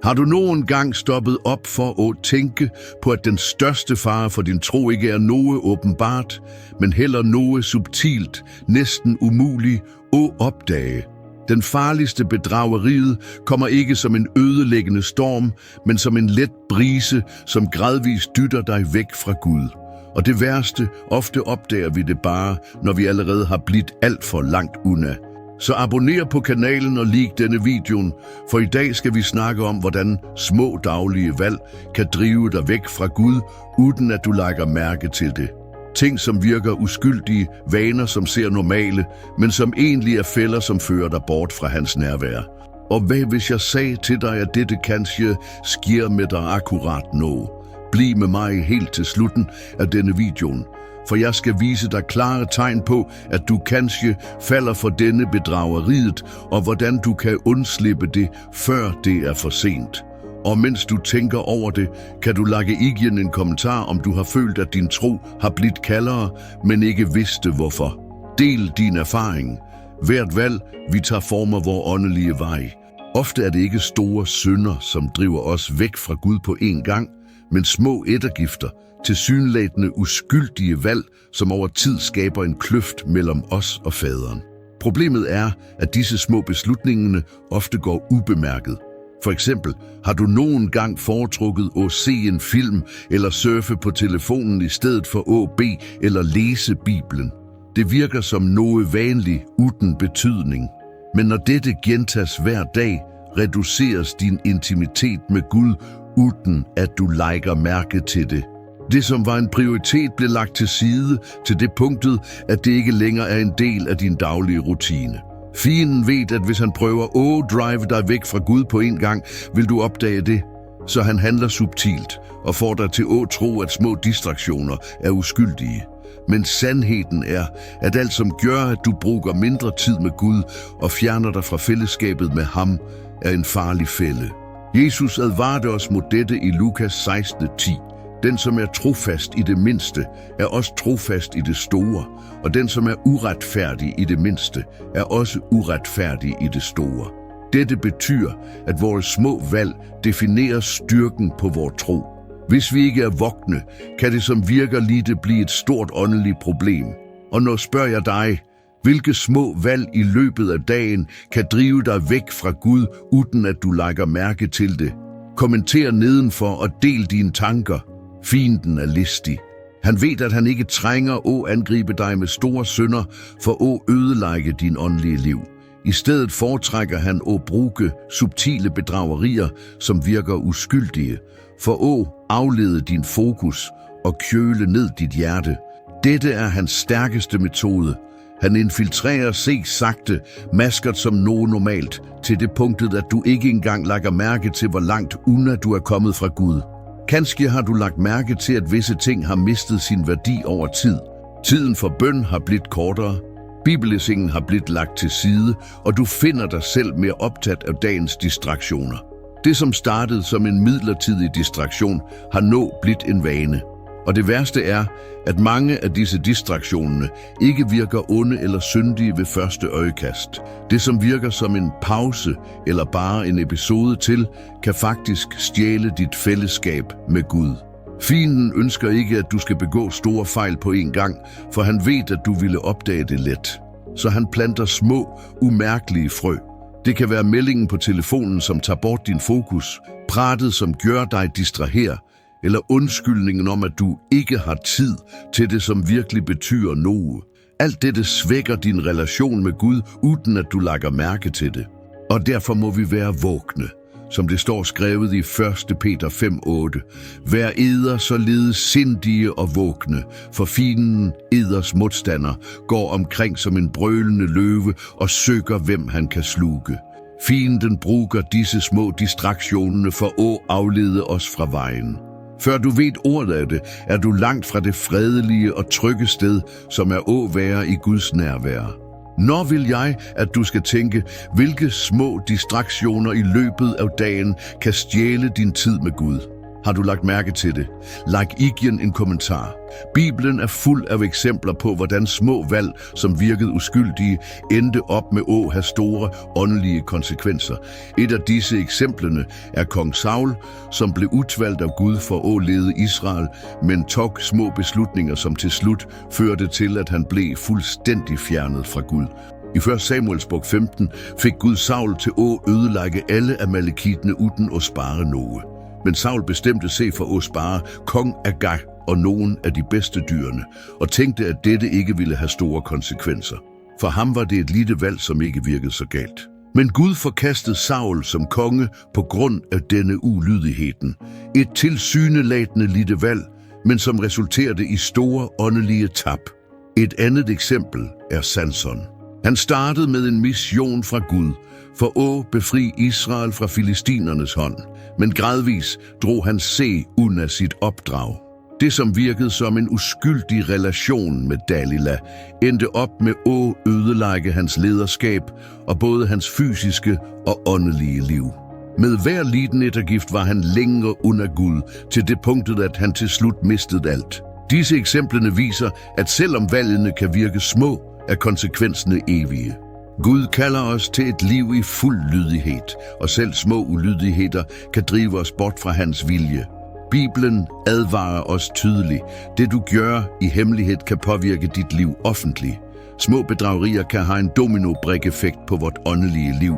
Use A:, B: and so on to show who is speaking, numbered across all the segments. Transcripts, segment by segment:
A: Har du nogen gang stoppet op for at tænke på, at den største fare for din tro ikke er noget åbenbart, men heller noget subtilt, næsten umuligt at opdage? Den farligste bedrageriet kommer ikke som en ødelæggende storm, men som en let brise, som gradvist dytter dig væk fra Gud. Og det værste, ofte opdager vi det bare, når vi allerede har blivet alt for langt unna. Så abonner på kanalen og lik denne videoen, for i dag skal vi snakke om, hvordan små daglige valg kan drive dig væk fra Gud, uden at du lægger mærke til det. Ting, som virker uskyldige, vaner, som ser normale, men som egentlig er fælder, som fører dig bort fra hans nærvær. Og hvad hvis jeg sagde til dig, at dette kanskje sker med dig akkurat nu? Bliv med mig helt til slutten af denne videoen, for jeg skal vise dig klare tegn på, at du kanskje falder for denne bedrageriet, og hvordan du kan undslippe det, før det er for sent. Og mens du tænker over det, kan du lægge igen en kommentar, om du har følt, at din tro har blivet kaldere, men ikke vidste hvorfor. Del din erfaring. Hvert valg, vi tager, former vor åndelige vej. Ofte er det ikke store synder, som driver os væk fra Gud på én gang, men små ettergifter, tilsyneladende uskyldige valg, som over tid skaber en kløft mellem os og faderen. Problemet er, at disse små beslutninger ofte går ubemærket. For eksempel, har du nogen gang foretrukket at se en film eller surfe på telefonen i stedet for at bede eller læse Bibelen? Det virker som noget vanligt uden betydning. Men når dette gentages hver dag, reduceres din intimitet med Gud, uden at du lægger mærke til det. Det, som var en prioritet, blev lagt til side til det punktet, at det ikke længere er en del af din daglige rutine. Fienden ved, at hvis han prøver at drive dig væk fra Gud på en gang, vil du opdage det. Så han handler subtilt og får dig til at tro, at små distraktioner er uskyldige. Men sandheden er, at alt som gør, at du bruger mindre tid med Gud og fjerner dig fra fællesskabet med ham, er en farlig fælde. Jesus advarede os mod dette i Lukas 16:10. Den, som er trofast i det mindste, er også trofast i det store, og den, som er uretfærdig i det mindste, er også uretfærdig i det store. Dette betyder, at vores små valg definerer styrken på vores tro. Hvis vi ikke er vågne, kan det, som virker lite, blive et stort åndeligt problem. Og nu spørger jeg dig, hvilke små valg i løbet af dagen kan drive dig væk fra Gud, uden at du lægger mærke til det? Kommenter nedenfor og del dine tanker. Fienden er listig. Han ved, at han ikke trænger at angribe dig med store synder for at ødelægge din åndelige liv. I stedet foretrækker han at bruge subtile bedragerier, som virker uskyldige, for at aflede din fokus og køle ned dit hjerte. Dette er hans stærkeste metode. Han infiltrerer sagte maskert som noget normalt, til det punktet, at du ikke engang lægger mærke til, hvor langt unna du er kommet fra Gud. Kanskje har du lagt mærke til, at visse ting har mistet sin værdi over tid. Tiden for bøn har blivet kortere, bibellæsningen har blivet lagt til side, og du finder dig selv mere optaget af dagens distraktioner. Det, som startede som en midlertidig distraktion, har nu blivet en vane. Og det værste er, at mange af disse distraktionerne ikke virker onde eller syndige ved første øjekast. Det, som virker som en pause eller bare en episode til, kan faktisk stjæle dit fællesskab med Gud. Fienden ønsker ikke, at du skal begå store fejl på en gang, for han ved, at du ville opdage det let. Så han planter små, umærkelige frø. Det kan være meldingen på telefonen, som tager bort din fokus, pratet, som gør dig distraher, eller undskyldningen om, at du ikke har tid til det, som virkelig betyder noget. Alt dette svækker din relation med Gud, uden at du lægger mærke til det. Og derfor må vi være vågne, som det står skrevet i 1. Peter 5:8. Vær eder således sindige og vågne, for fienden, eders modstander, går omkring som en brølende løve og søger, hvem han kan sluge. Fienden bruger disse små distraktioner for at aflede os fra vejen. Før du ved ordet af det, er du langt fra det fredelige og trygge sted, som er at være i Guds nærvær. Når vil jeg, at du skal tænke, hvilke små distraktioner i løbet af dagen kan stjæle din tid med Gud? Har du lagt mærke til det? Like igen en kommentar. Bibelen er fuld af eksempler på, hvordan små valg, som virkede uskyldige, endte op med at have store åndelige konsekvenser. Et af disse eksemplerne er kong Saul, som blev udvalgt af Gud for at lede Israel, men tog små beslutninger, som til slut førte til, at han blev fuldstændig fjernet fra Gud. I 1. Samuels bog 15 fik Gud Saul til at ødelægge alle amalekitene uden at spare noget. Men Saul bestemte sig for at spare kong Agag og nogle af de bedste dyrene, og tænkte, at dette ikke ville have store konsekvenser. For ham var det et lille valg, som ikke virkede så galt. Men Gud forkastede Saul som konge på grund af denne ulydigheden. Et tilsyneladende lille valg, men som resulterede i store åndelige tab. Et andet eksempel er Samson. Han startede med en mission fra Gud for at befri Israel fra filistinernes hånd, men gradvis drog han sig under sit opdrag. Det, som virkede som en uskyldig relation med Dalila, endte op med at ødelægge hans lederskab og både hans fysiske og åndelige liv. Med hver liten ettergift var han længere under Gud, til det punktet, at han til slut mistede alt. Disse eksemplerne viser, at selvom valgene kan virke små, er konsekvenserne evige. Gud kalder os til et liv i fuld lydighed, og selv små ulydigheder kan drive os bort fra hans vilje. Bibelen advarer os tydeligt. Det du gør i hemmelighed kan påvirke dit liv offentligt. Små bedragerier kan have en domino-brik-effekt på vort åndelige liv.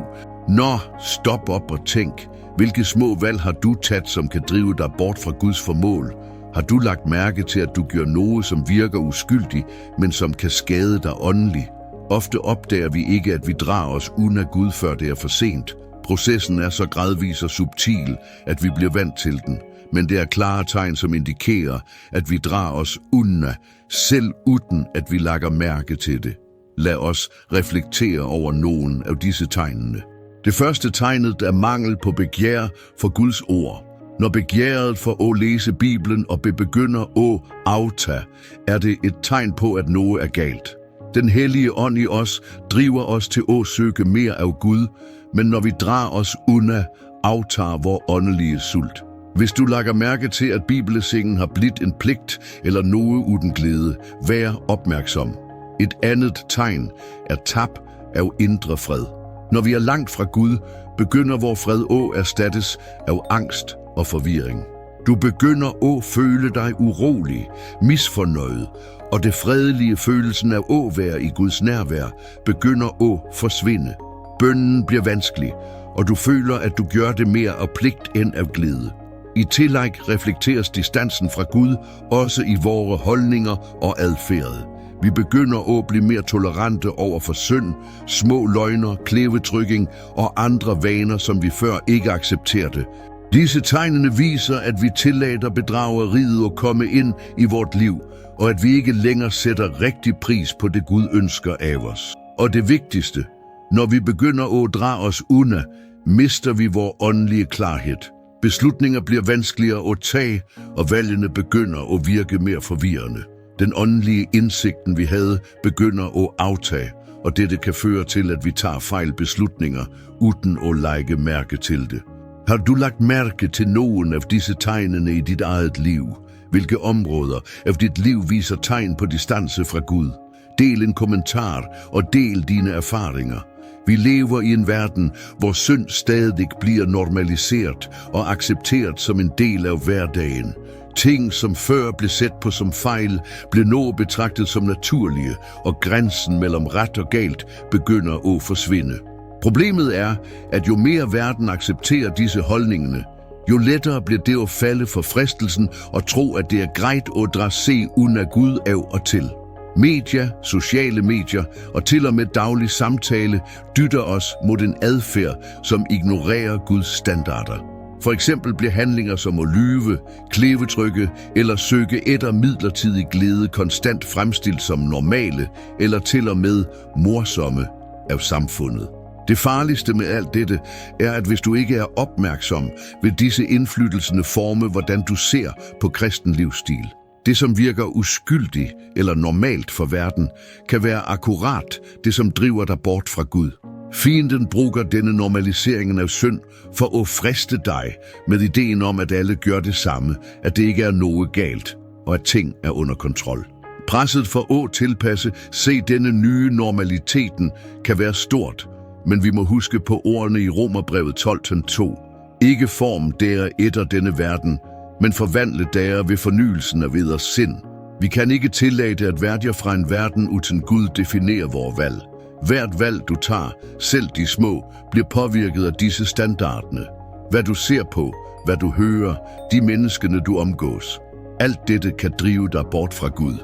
A: Nå, stop op og tænk. Hvilke små valg har du taget, som kan drive dig bort fra Guds formål? Har du lagt mærke til, at du gør noget, som virker uskyldigt, men som kan skade dig åndeligt? Ofte opdager vi ikke, at vi drager os under Gud, før det er for sent. Processen er så gradvis og subtil, at vi bliver vant til den. Men det er klare tegn, som indikerer, at vi drager os under, selv uden at vi lægger mærke til det. Lad os reflektere over nogle af disse tegnene. Det første tegnet er mangel på begær for Guds ord. Når begæret for at læse Bibelen og begynder at aftage, er det et tegn på, at noget er galt. Den hellige ånd i os driver os til at søge mere af Gud, men når vi drager os under, aftager vor åndelige sult. Hvis du lægger mærke til, at bibellæsningen har blivet en pligt eller noget uden glæde, vær opmærksom. Et andet tegn er tab af indre fred. Når vi er langt fra Gud, begynder vor fred at erstattes af angst og forvirring. Du begynder at føle dig urolig, misfornøjet, og det fredelige følelsen af at være i Guds nærvær begynder at forsvinde. Bønnen bliver vanskelig, og du føler, at du gør det mere af pligt end af glæde. I tillæg reflekteres distansen fra Gud også i vores holdninger og adfærd. Vi begynder at blive mere tolerante over for synd, små løgner, klæbetrykking og andre vaner, som vi før ikke accepterede. Disse tegnene viser, at vi tillader bedrageriet at komme ind i vort liv, og at vi ikke længere sætter rigtig pris på det Gud ønsker af os. Og det vigtigste, når vi begynder at drage os under, mister vi vor åndelige klarhed. Beslutninger bliver vanskeligere at tage, og valgene begynder at virke mere forvirrende. Den åndelige indsigten, vi havde, begynder at aftage, og dette kan føre til, at vi tager fejl beslutninger, uden at lægge mærke til det. Har du lagt mærke til nogen af disse tegnene i dit eget liv? Hvilke områder af dit liv viser tegn på distance fra Gud? Del en kommentar og del dine erfaringer. Vi lever i en verden, hvor synd stadig bliver normaliseret og accepteret som en del af hverdagen. Ting, som før blev set på som fejl, blev nu betragtet som naturlige, og grænsen mellem ret og galt begynder at forsvinde. Problemet er, at jo mere verden accepterer disse holdningerne, jo lettere bliver det at falde for fristelsen og tro, at det er greit at drage sig under Gud af og til. Medier, sociale medier og til og med daglig samtale dytter os mod en adfærd, som ignorerer Guds standarder. For eksempel bliver handlinger som at lyve, klæbetrykke eller søge efter midlertidig glæde konstant fremstillet som normale eller til og med morsomme af samfundet. Det farligste med alt dette er, at hvis du ikke er opmærksom, vil disse indflytelserne forme, hvordan du ser på kristen livsstil. Det, som virker uskyldigt eller normalt for verden, kan være akkurat det, som driver dig bort fra Gud. Fienden bruger denne normaliseringen af synd for at friste dig med ideen om, at alle gør det samme, at det ikke er noget galt, og at ting er under kontrol. Presset for at tilpasse, se denne nye normaliteten, kan være stort, men vi må huske på ordene i Romerbrevet 12:2. Ikke form der etter denne verden, men forvandle der ved fornyelsen af videre sind. Vi kan ikke tillade at værdier fra en verden uden Gud definerer vores valg. Hvert valg du tager, selv de små, bliver påvirket af disse standarderne. Hvad du ser på, hvad du hører, de menneskene du omgås. Alt dette kan drive dig bort fra Gud.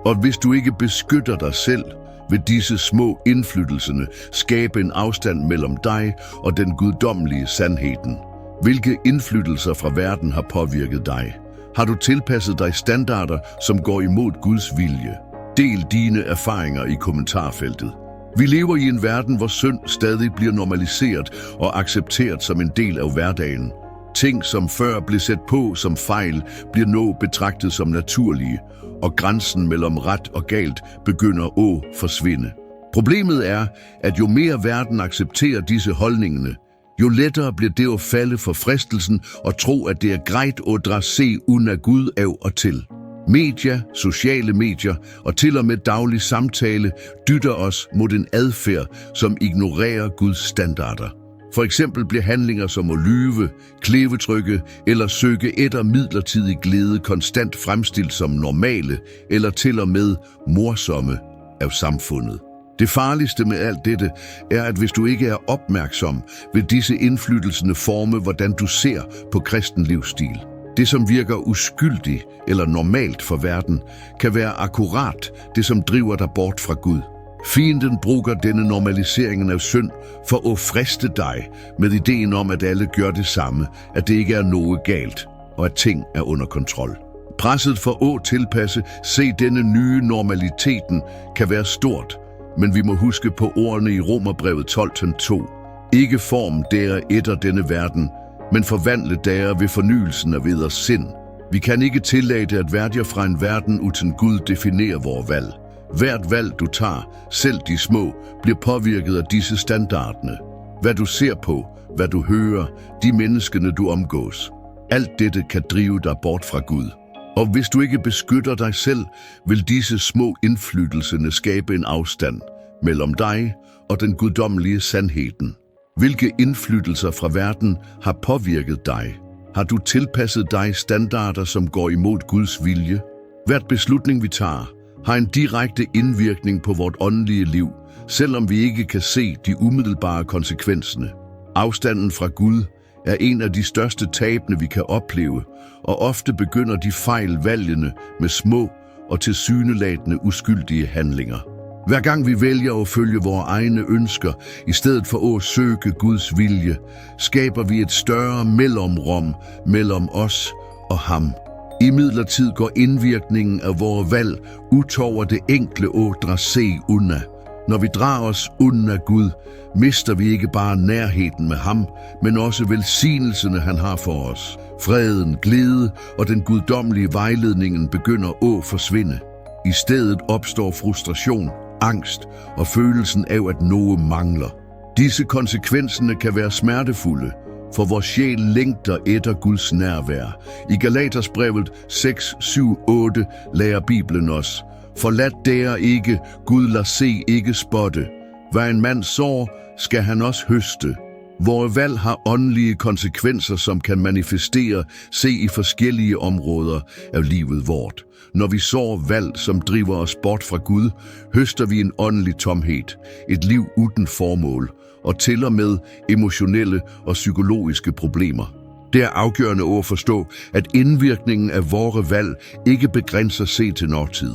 A: Og hvis du ikke beskytter dig selv, vil disse små indflytelserne skabe en afstand mellem dig og den guddommelige sandheden. Hvilke indflytelser fra verden har påvirket dig? Har du tilpasset dig standarder, som går imod Guds vilje? Del dine erfaringer i kommentarfeltet. Vi lever i en verden, hvor synd stadig bliver normaliseret og accepteret som en del af hverdagen. Ting, som før blev set på som fejl, bliver nu betragtet som naturlige, og grænsen mellem ret og galt begynder at forsvinde. Problemet er, at jo mere verden accepterer disse holdningerne, jo lettere bliver det at falde for fristelsen og tro, at det er greit at dra se under Gud af og til. Medier, sociale medier og til og med daglig samtale dytter os mod en adfærd, som ignorerer Guds standarder. For eksempel bliver handlinger som at lyve, klævetrykke eller søge efter midlertidig glæde konstant fremstillet som normale eller til og med morsomme af samfundet. Det farligste med alt dette er, at hvis du ikke er opmærksom, vil disse indflytelserne forme, hvordan du ser på kristen livsstil. Det, som virker uskyldigt eller normalt for verden, kan være akkurat det, som driver dig bort fra Gud. Fienden bruger denne normaliseringen af synd for at friste dig med ideen om, at alle gør det samme, at det ikke er noget galt, og at ting er under kontrol. Presset for at tilpasse, se denne nye normaliteten, kan være stort, men vi må huske på ordene i Romerbrevet 12:2. Ikke form der etter denne verden, men forvandle der ved fornyelsen af videre sind. Vi kan ikke tillade at værdier fra en verden uden Gud definerer vores valg. Hvert valg du tager, selv de små, bliver påvirket af disse standarderne. Hvad du ser på, hvad du hører, de menneskene du omgås. Alt dette kan drive dig bort fra Gud. Og hvis du ikke beskytter dig selv, vil disse små indflytelserne skabe en afstand mellem dig og den guddommelige sandheden. Hvilke indflytelser fra verden har påvirket dig? Har du tilpasset dig standarder, som går imod Guds vilje? Hvert beslutning vi tager, har en direkte indvirkning på vort åndelige liv, selvom vi ikke kan se de umiddelbare konsekvenserne. Afstanden fra Gud er en af de største tabene, vi kan opleve, og ofte begynder de fejl valgene med små og tilsyneladende uskyldige handlinger. Hver gang vi vælger at følge vores egne ønsker, i stedet for at søge Guds vilje, skaber vi et større mellemrum mellem os og ham. Imidlertid går indvirkningen af vores valg ud over det enkle at dra se unna. Når vi drager os unna Gud, mister vi ikke bare nærheden med ham, men også velsignelserne han har for os. Freden, glæde og den guddommelige vejledningen begynder at forsvinde. I stedet opstår frustration, angst og følelsen af, at noget mangler. Disse konsekvenserne kan være smertefulde, for vores sjæl længter efter Guds nærvær. I Galatersbrevet 6:7-8 lærer Bibelen os: forlad der ikke, Gud lad se ikke spotte. Hvad en mand sår, skal han også høste. Vores valg har åndelige konsekvenser, som kan manifestere sig i forskellige områder af livet vort. Når vi sår valg, som driver os bort fra Gud, høster vi en åndelig tomhed, et liv uden formål, og til og med emotionelle og psykologiske problemer. Det er afgørende at forstå, at indvirkningen af vores valg ikke begrænser sig til nåtid.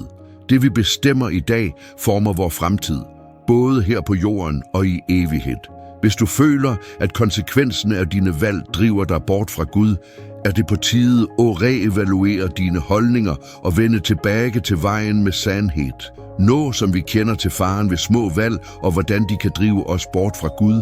A: Det vi bestemmer i dag, former vores fremtid, både her på jorden og i evighed. Hvis du føler, at konsekvensen af dine valg driver dig bort fra Gud, er det på tide at reevaluere dine holdninger og vende tilbage til vejen med sandhed. Noget, som vi kender til faren ved små valg og hvordan de kan drive os bort fra Gud,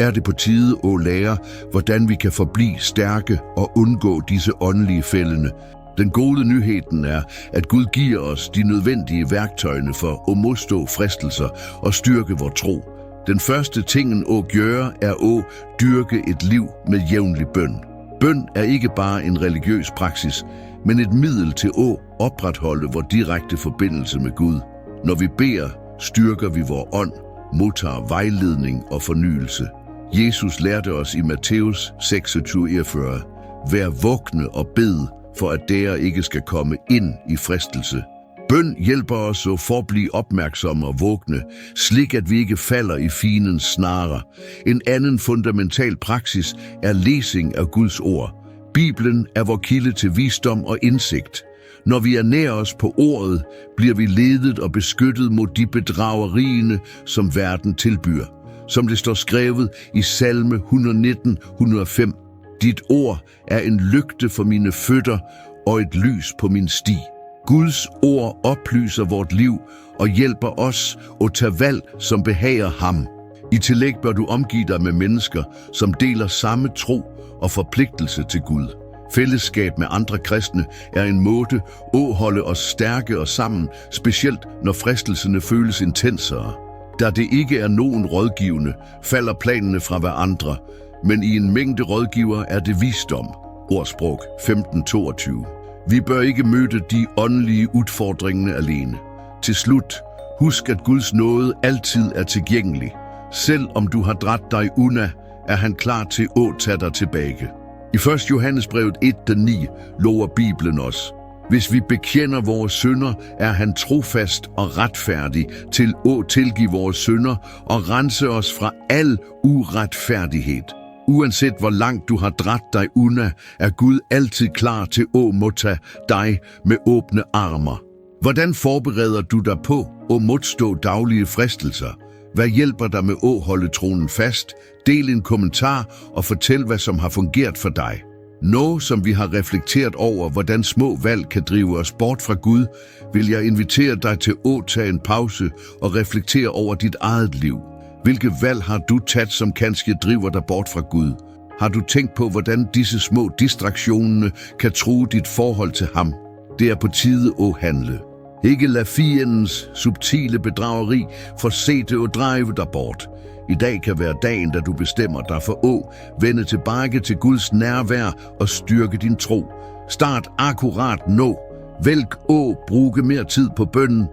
A: er det på tide at lære, hvordan vi kan forblive stærke og undgå disse åndelige fældende. Den gode nyheden er, at Gud giver os de nødvendige værktøjerne for at modstå fristelser og styrke vor tro. Den første tingen å gøre er å dyrke et liv med jævnlig bøn. Bøn er ikke bare en religiøs praksis, men et middel til å opretholde vor direkte forbindelse med Gud. Når vi beder, styrker vi vor ånd, modtager vejledning og fornyelse. Jesus lærte os i Matthæus 26:41: Vær vågne og bed, for at dere ikke skal komme ind i fristelse. Bøn hjælper os at forblive opmærksomme og vågne, slik at vi ikke falder i fiendens snarer. En anden fundamental praksis er læsning af Guds ord. Bibelen er vor kilde til visdom og indsigt. Når vi ernærer os på ordet, bliver vi ledet og beskyttet mod de bedragerierne, som verden tilbyder. Som det står skrevet i Salme 119:105: Dit ord er en lygte for mine fødder og et lys på min sti. Guds ord oplyser vort liv og hjælper os at tage valg, som behager ham. I tillæg bør du omgive dig med mennesker, som deler samme tro og forpligtelse til Gud. Fællesskab med andre kristne er en måde at holde os stærke og sammen, specielt når fristelserne føles intensere. Da det ikke er nogen rådgivende, falder planene fra hverandre, men i en mængde rådgiver er det visdom. Ordsprog 15:22. Vi bør ikke møde de åndelige udfordringer alene. Til slut, husk at Guds nåde altid er tilgængelig. Selv om du har dratt dig unna, er han klar til at tage dig tilbage. I 1. Johannesbrevet 1:9 lover Bibelen os: Hvis vi bekender vores synder, er han trofast og retfærdig til at tilgive vores synder og rense os fra al uretfærdighed. Uanset hvor langt du har dratt dig unna, er Gud altid klar til at modtage dig med åbne armer. Hvordan forbereder du dig på at modstå daglige fristelser? Hvad hjælper dig med at holde tronen fast? Del en kommentar og fortæl, hvad som har fungeret for dig. Noget, som vi har reflekteret over, hvordan små valg kan drive os bort fra Gud, vil jeg invitere dig til at tage en pause og reflektere over dit eget liv. Hvilke valg har du taget, som kanskje driver dig bort fra Gud? Har du tænkt på, hvordan disse små distraktioner kan true dit forhold til ham? Det er på tide at handle. Ikke lad fiendens subtile bedrageri forsætte og drive dig bort. I dag kan være dagen, da du bestemmer dig for at vende tilbage til Guds nærvær og styrke din tro. Start akkurat nu. Vælg at bruge mere tid på bønnen.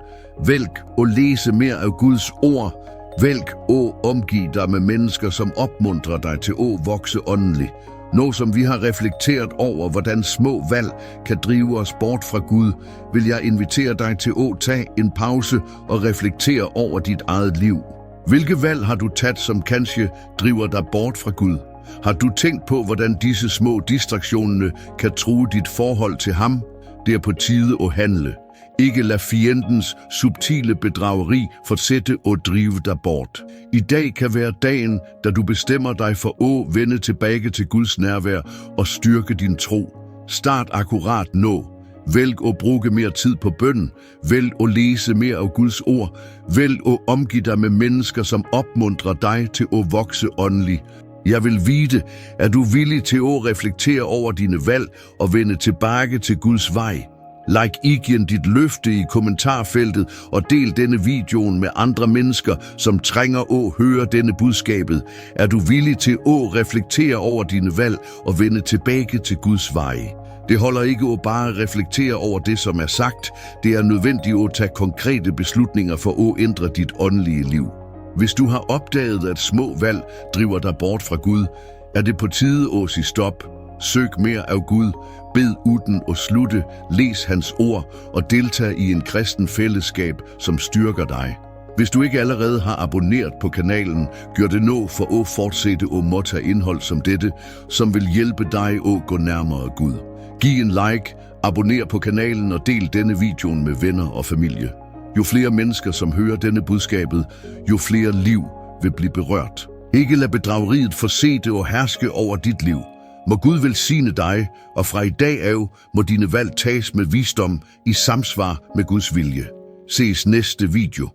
A: Vælg at læse mere af Guds ord. Vælg at omgive dig med mennesker, som opmuntrer dig til at vokse åndeligt. Noget, som vi har reflekteret over, hvordan små valg kan drive os bort fra Gud, vil jeg invitere dig til at tage en pause og reflektere over dit eget liv. Hvilke valg har du taget, som kanskje driver dig bort fra Gud? Har du tænkt på, hvordan disse små distraktioner kan true dit forhold til ham? Det er på tide at handle. Ikke lad fiendens subtile bedrageri fortsætte at drive dig bort. I dag kan være dagen, da du bestemmer dig for at vende tilbage til Guds nærvær og styrke din tro. Start akkurat nu. Vælg at bruge mere tid på bønnen. Vælg at læse mere af Guds ord. Vælg at omgive dig med mennesker, som opmuntrer dig til at vokse åndeligt. Jeg vil vide, at du er villig til at reflektere over dine valg og vende tilbage til Guds vej. Like igen dit løfte i kommentarfeltet og del denne videoen med andre mennesker, som trænger at høre denne budskabet. Er du villig til at reflektere over dine valg og vende tilbage til Guds vej? Det holder ikke at bare reflektere over det, som er sagt. Det er nødvendigt at tage konkrete beslutninger for at ændre dit åndelige liv. Hvis du har opdaget, at små valg driver dig bort fra Gud, er det på tide at sige stop. Søg mere af Gud, bed uden at slutte, læs hans ord og deltag i en kristen fællesskab, som styrker dig. Hvis du ikke allerede har abonneret på kanalen, gør det nu for at fortsætte at modtage indhold som dette, som vil hjælpe dig at gå nærmere Gud. Giv en like, abonner på kanalen og del denne videoen med venner og familie. Jo flere mennesker, som hører denne budskabet, jo flere liv vil blive berørt. Ikke lad bedrageriet forsætte og herske over dit liv. Må Gud velsigne dig, og fra i dag af må dine valg tages med visdom i samsvar med Guds vilje. Ses næste video.